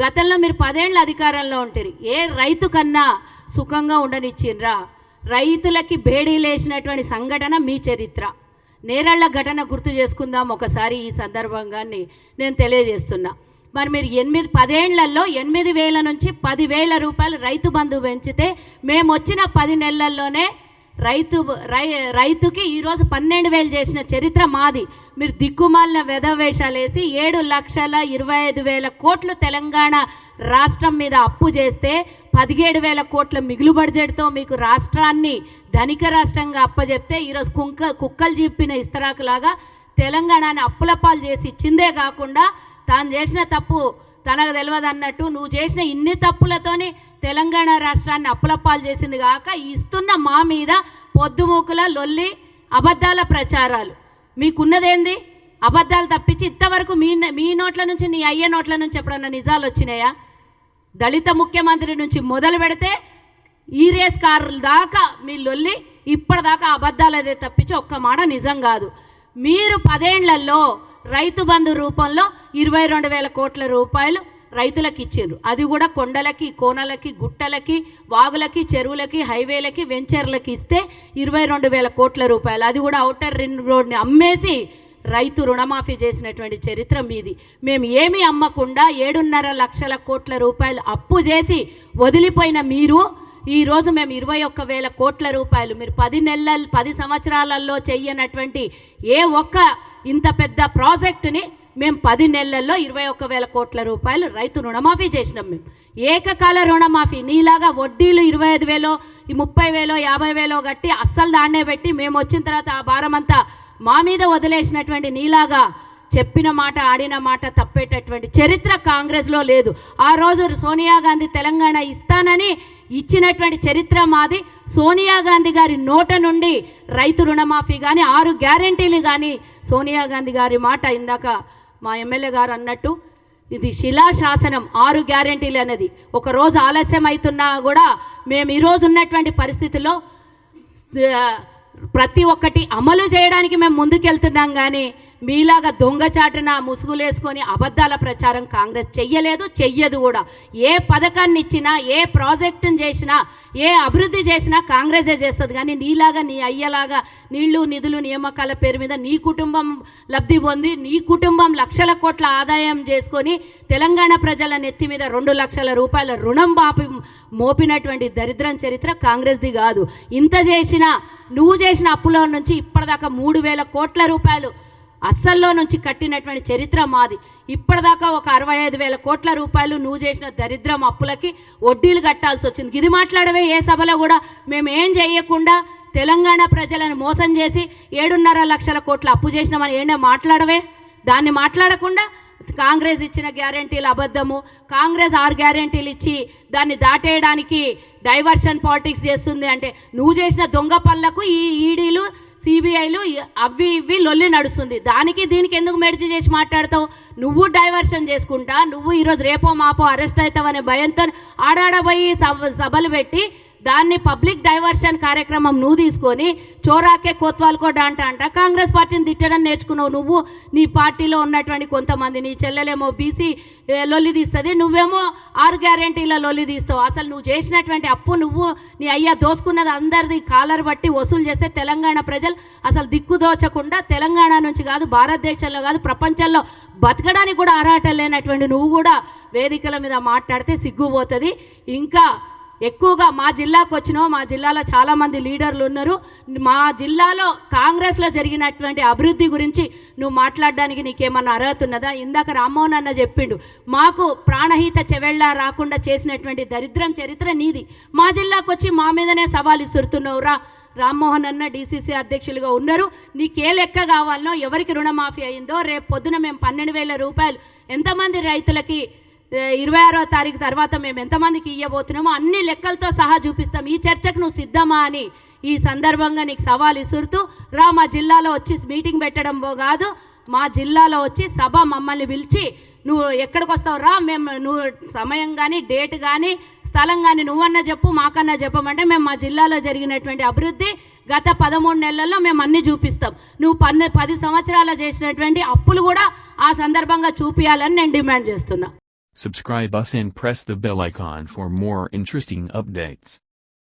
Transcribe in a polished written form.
గతంలో మీరు 10 ఏళ్ళ అధికారంలో ఉంటారు. ఏ రైతు కన్నా సుఖంగా ఉండనిచ్చిండ్రా? రైతులకి బేడీలేసినటువంటి సంఘటన మీ చరిత్ర. నేరళ్ల ఘటన గుర్తు చేసుకుందాం ఒకసారి ఈ సందర్భంగాన్ని నేను తెలియజేస్తున్నా. మరి మీరు 10 ఏళ్లలో 8,000 నుంచి 10,000 రూపాయలు రైతు బంధు పెంచితే మేము వచ్చిన 10 నెలల్లోనే రైతుకి ఈరోజు 12,000 చేసిన చరిత్ర మాది. మీరు దిక్కుమాలిన వెధవేషాలు వేసి 7,25,000 కోట్లు తెలంగాణ రాష్ట్రం మీద అప్పు చేస్తే 17,000 కోట్ల మిగులు బడ్జెట్తో మీకు రాష్ట్రాన్ని ధనిక రాష్ట్రంగా అప్పచెప్తే ఈరోజు కుక్కలు చెప్పిన ఇస్తరాకులాగా తెలంగాణని అప్పులపాలు చేసి ఇచ్చిందే కాకుండా తాను చేసిన తప్పు తనకు తెలియదు అన్నట్టు నువ్వు చేసిన ఇన్ని తప్పులతోని తెలంగాణ రాష్ట్రాన్ని అప్పులపాలు చేసింది కాక ఇస్తున్న మా మీద పొద్దుమూకుల లొల్లి అబద్ధాల ప్రచారాలు. మీకున్నదేంది? అబద్ధాలు తప్పించి ఇంతవరకు మీ నోట్ల నుంచి నీ అయ్యే నోట్ల నుంచి ఎప్పుడన్నా నిజాలు వచ్చినాయా? దళిత ముఖ్యమంత్రి నుంచి మొదలు పెడితే ఈ రేస్ కార్ల దాకా మీ లొల్లి ఇప్పటిదాకా అబద్ధాలదే తప్పించి ఒక్క మాట నిజం కాదు. మీరు 10 ఏళ్లలో రైతు బంధు రూపంలో 22,000 కోట్ల రూపాయలు రైతులకు ఇచ్చారు. అది కూడా కొండలకి, కోనలకి, గుట్టలకి, వాగులకి, చెరువులకి, హైవేలకి, వెంచర్లకి ఇస్తే 22,000 కోట్ల రూపాయలు. అది కూడా ఔటర్ రింగ్ రోడ్ని అమ్మేసి రైతు రుణమాఫీ చేసినటువంటి చరిత్ర మీది. మేము ఏమీ అమ్మకుండా 7.5 లక్షల కోట్ల రూపాయలు అప్పు చేసి వదిలిపోయిన మీరు ఈరోజు మేము 21,000 కోట్ల రూపాయలు మీరు 10 సంవత్సరాలలో చెయ్యనటువంటి ఏ ఒక్క ఇంత పెద్ద ప్రాజెక్టుని మేము 10 నెలల్లో 21,000 కోట్ల రూపాయలు రైతు రుణమాఫీ చేసినాం. మేము ఏకకాల రుణమాఫీ. నీలాగా వడ్డీలు 25,000, 30,000, 50,000 కట్టి అస్సలు దాన్నే పెట్టి మేము వచ్చిన తర్వాత ఆ భారం అంతా మా మీద వదిలేసినటువంటి నీలాగా చెప్పిన మాట ఆడిన మాట తప్పేటటువంటి చరిత్ర కాంగ్రెస్లో లేదు. ఆ రోజు సోనియా గాంధీ తెలంగాణ ఇస్తానని ఇచ్చినటువంటి చరిత్ర మాది. సోనియా గాంధీ గారి నోట నుండి రైతు రుణమాఫీ కానీ 6 గ్యారెంటీలు కానీ సోనియా గాంధీ గారి మాట ఇందాక మా ఎమ్మెల్యే గారు అన్నట్టు ఇది శిలాశాసనం. 6 గ్యారెంటీలు అనేది ఒకరోజు ఆలస్యం అవుతున్నా కూడా మేము ఈరోజు ఉన్నటువంటి పరిస్థితుల్లో ప్రతి ఒక్కటి అమలు చేయడానికి మేము ముందుకెళ్తున్నాం. కానీ మీలాగా దొంగచాటున ముసుగులేసుకొని అబద్ధాల ప్రచారం కాంగ్రెస్ చెయ్యలేదు, చెయ్యదు కూడా. ఏ పథకాన్ని ఇచ్చినా, ఏ ప్రాజెక్టును చేసినా, ఏ అభివృద్ధి చేసినా కాంగ్రెసే చేస్తుంది. కానీ నీలాగా నీ అయ్యలాగా నీళ్లు నిధులు నియామకాల పేరు మీద నీ కుటుంబం లబ్ధి పొంది నీ కుటుంబం లక్షల కోట్ల ఆదాయం చేసుకొని తెలంగాణ ప్రజల నెత్తి మీద 2 లక్షల రూపాయల రుణం మోపినటువంటి దరిద్రం చరిత్ర కాంగ్రెస్ది కాదు. ఇంత చేసినా నువ్వు చేసిన అప్పుల నుంచి ఇప్పటిదాకా 3,000 కోట్ల రూపాయలు అస్సల్లో నుంచి కట్టినటువంటి చరిత్ర మాది. ఇప్పటిదాకా ఒక 65,000 కోట్ల రూపాయలు నువ్వు చేసిన దరిద్రం అప్పులకి వడ్డీలు కట్టాల్సి వచ్చింది. ఇది మాట్లాడవే ఏ సభలో కూడా మేము ఏం చేయకుండా తెలంగాణ ప్రజలను మోసం చేసి 7.5 లక్షల కోట్ల అప్పు చేసినామని ఏంటో మాట్లాడవే. దాన్ని మాట్లాడకుండా కాంగ్రెస్ ఇచ్చిన గ్యారెంటీలు అబద్ధము, కాంగ్రెస్ 6 గ్యారెంటీలు ఇచ్చి దాన్ని దాటేయడానికి డైవర్షన్ పాలిటిక్స్ చేస్తుంది అంటే నువ్వు చేసిన దొంగ పనులకు ఈ ఈడీలు సిబిఐలు అవి ఇవి లొల్లి నడుస్తుంది. దానికి దీనికి ఎందుకు మెర్జీ చేసి మాట్లాడతావు? నువ్వు డైవర్షన్ చేసుకుంటా, నువ్వు ఈరోజు రేపో మాపో అరెస్ట్ అవుతావనే భయంతో ఆడాడబోయి సభలు పెట్టి దాన్ని పబ్లిక్ డైవర్షన్ కార్యక్రమం నువ్వు తీసుకొని చోరాకే కోత్వాల్కో అంట కాంగ్రెస్ పార్టీని తిట్టడం నేర్చుకున్నావు. నువ్వు నీ పార్టీలో ఉన్నటువంటి కొంతమంది, నీ చెల్లెలేమో బీసీ లొల్లి తీస్తుంది, నువ్వేమో 6 గ్యారెంటీల లొల్లి తీస్తావు. అసలు నువ్వు చేసినటువంటి అప్పు నువ్వు నీ అయ్యా దోసుకున్నది అందరిది కాలర్ బట్టి వసూలు చేస్తే తెలంగాణ ప్రజలు అసలు దిక్కు దోచకుండా తెలంగాణ నుంచి కాదు, భారతదేశంలో కాదు, ప్రపంచంలో బతకడానికి కూడా ఆరాటం లేనటువంటి నువ్వు కూడా వేదికల మీద మాట్లాడితే సిగ్గుపోతుంది. ఇంకా ఎక్కువగా మా జిల్లాకు వచ్చినావు. మా జిల్లాలో చాలామంది లీడర్లు ఉన్నారు. మా జిల్లాలో కాంగ్రెస్లో జరిగినటువంటి అభివృద్ధి గురించి నువ్వు మాట్లాడడానికి నీకేమన్నా అర్హత ఉన్నదా? ఇందాక రామ్మోహన్ అన్న చెప్పిండు, మాకు ప్రాణహిత చెవెళ్ళ రాకుండా చేసినటువంటి దరిద్రం చరిత్ర నీది. మా జిల్లాకు వచ్చి మా మీదనే సవాలు ఇస్తురుతున్నావురా. రామ్మోహన్ అన్న డీసీసీ అధ్యక్షులుగా ఉన్నారు. నీకే లెక్క కావాలనో, ఎవరికి రుణమాఫీ అయిందో, రేపు పొద్దున మేము 12,000 రూపాయలు ఎంతమంది రైతులకి 26వ తారీఖు తర్వాత మేము ఎంతమందికి ఇవ్వబోతున్నామో అన్ని లెక్కలతో సహా చూపిస్తాం. ఈ చర్చకు నువ్వు సిద్ధమా అని ఈ సందర్భంగా నీకు సవాల్ ఇసురుతూ రా. మా జిల్లాలో వచ్చి మీటింగ్ పెట్టడం కాదు, మా జిల్లాలో వచ్చి సభ మమ్మల్ని పిలిచి నువ్వు ఎక్కడికి వస్తావు రా, మేము నువ్వు సమయం కానీ డేట్ కానీ స్థలం కానీ నువ్వన్నా చెప్పు, మాకన్నా చెప్పమంటే మేము మా జిల్లాలో జరిగినటువంటి అభివృద్ధి గత 13 నెలల్లో మేము అన్నీ చూపిస్తాం. నువ్వు 10 సంవత్సరాలు చేసినటువంటి అప్పులు కూడా ఆ సందర్భంగా చూపించాలని నేను డిమాండ్ చేస్తున్నా. Subscribe us and press the bell icon for more interesting updates.